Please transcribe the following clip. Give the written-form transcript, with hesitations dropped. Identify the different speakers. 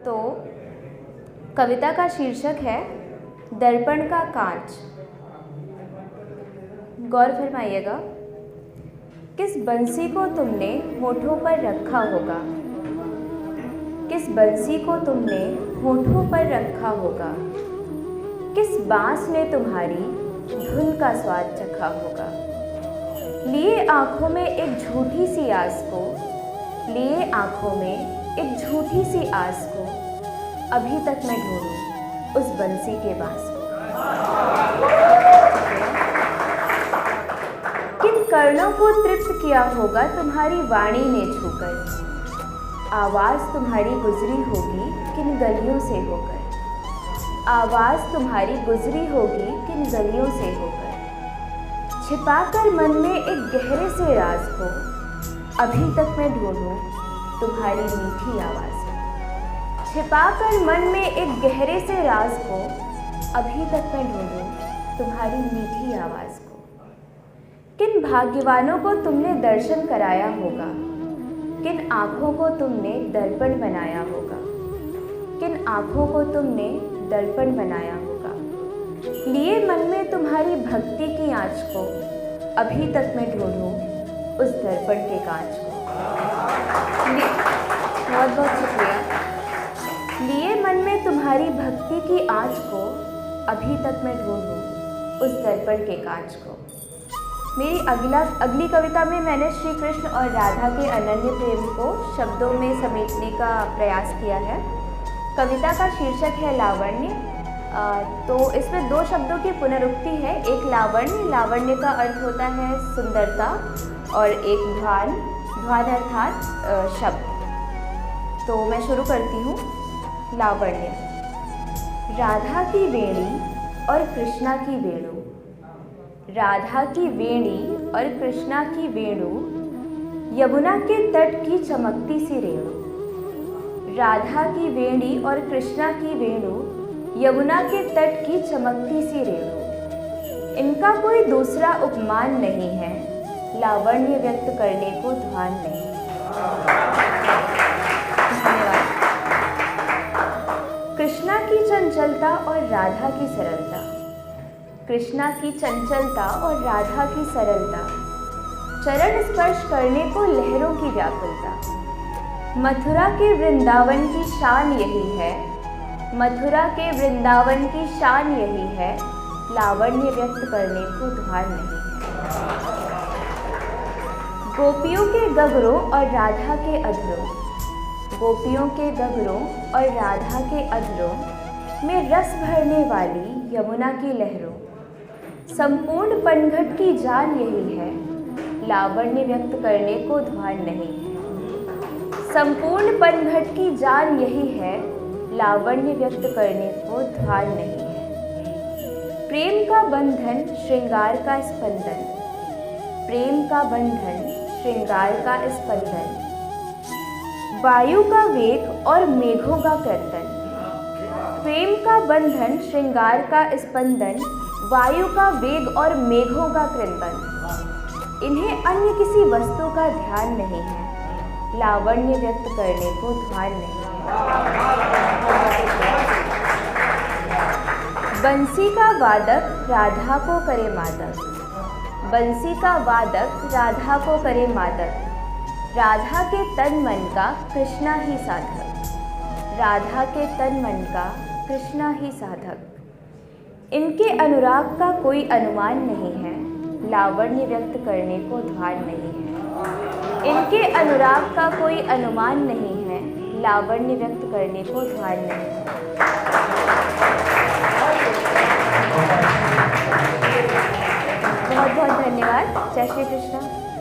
Speaker 1: तो कविता का शीर्षक है दर्पण का कांच। गौर फरमाइएगा। किस बंसी को तुमने होठों पर रखा होगा, किस बंसी को तुमने होठों पर रखा होगा, किस बांस ने तुम्हारी धुन का स्वाद चखा होगा। लिए आँखों में एक झूठी सी आस को, लिए आँखों में एक झूठी सी आस को, अभी तक मैं ढूंढूं उस बंसी के बांस को। किन कर्णों को तृप्त किया होगा तुम्हारी वाणी ने छूकर, आवाज़ तुम्हारी गुजरी होगी किन गलियों से होकर, आवाज़ तुम्हारी गुजरी होगी किन गलियों से होकर। छिपाकर मन में एक गहरे से राज को, अभी तक मैं ढूंढूं तुम्हारी मीठी आवाज़ को। छिपाकर मन में एक गहरे से राज को, अभी तक मैं ढूंढूं तुम्हारी मीठी आवाज़ को। किन भाग्यवानों को तुमने दर्शन कराया होगा, किन आँखों को तुमने दर्पण बनाया होगा, किन आँखों को तुमने दर्पण बनाया होगा। लिए मन में तुम्हारी भक्ति की आँच को, अभी तक मैं ढूंढूं उस दर्पण के कांच को। बहुत बहुत शुक्रिया। लिए मन में तुम्हारी भक्ति की आँच को, अभी तक मैं ढूंढूं उस दर्पण के कांच को। मेरी अगली कविता में मैंने श्री कृष्ण और राधा के अनन्य प्रेम को शब्दों में समेटने का प्रयास किया है। कविता का शीर्षक है लावण्य। तो इसमें दो शब्दों की पुनरुक्ति है। एक लावण्य, लावण्य का अर्थ होता है सुंदरता, और एक ध्वान, ध्वान अर्थात शब्द। तो मैं शुरू करती हूँ। लावण्य। राधा की वेणी और कृष्णा की वेणु, राधा की वेणी और कृष्णा की वेणु, यमुना के तट की चमकती सी रेणु। राधा की वेणी और कृष्णा की वेणु, यमुना के तट की चमकती सी रेणु। इनका कोई दूसरा उपमान नहीं है, लावण्य व्यक्त करने को ध्यान नहीं। धन्यवाद। कृष्णा की चंचलता और राधा की सरलता, कृष्णा की चंचलता और राधा की सरलता, चरण स्पर्श करने को लहरों की व्याकुलता। मथुरा के वृंदावन की शान यही है, मथुरा के वृंदावन की शान यही है, लावण्य व्यक्त करने को ध्यान नहीं है। गोपियों के गगरों और राधा के अधरों, गोपियों के गगरों और राधा के अधरों में रस भरने वाली यमुना की लहरों। संपूर्ण पनघट की जान यही है, लावण्य व्यक्त करने को ध्यान नहीं है। संपूर्ण पनघट की जान यही है, लावण्य व्यक्त करने को ध्यान नहीं है। प्रेम का बंधन श्रृंगार का स्पंदन, प्रेम का बंधन श्रृंगार का स्पंदन, वायु का वेग और मेघों का क्रंदन। प्रेम का बंधन श्रृंगार का स्पंदन, वायु का वेग और मेघों का क्रंदन। इन्हें अन्य किसी वस्तु का ध्यान नहीं है, लावण्य व्यक्त करने को ध्यान नहीं है। बंसी का वादक राधा को करे मादक, बंसी का वादक राधा को करे मादक। राधा के तन मन का कृष्णा ही साधक, राधा के तन मन का कृष्णा ही साधक। इनके अनुराग का कोई अनुमान नहीं है, लावण्य व्यक्त करने को ध्यान नहीं है। इनके अनुराग का कोई अनुमान नहीं है, लावण्य व्यक्त करने को ध्यान नहीं है। बहुत बहुत धन्यवाद। जय श्री कृष्ण।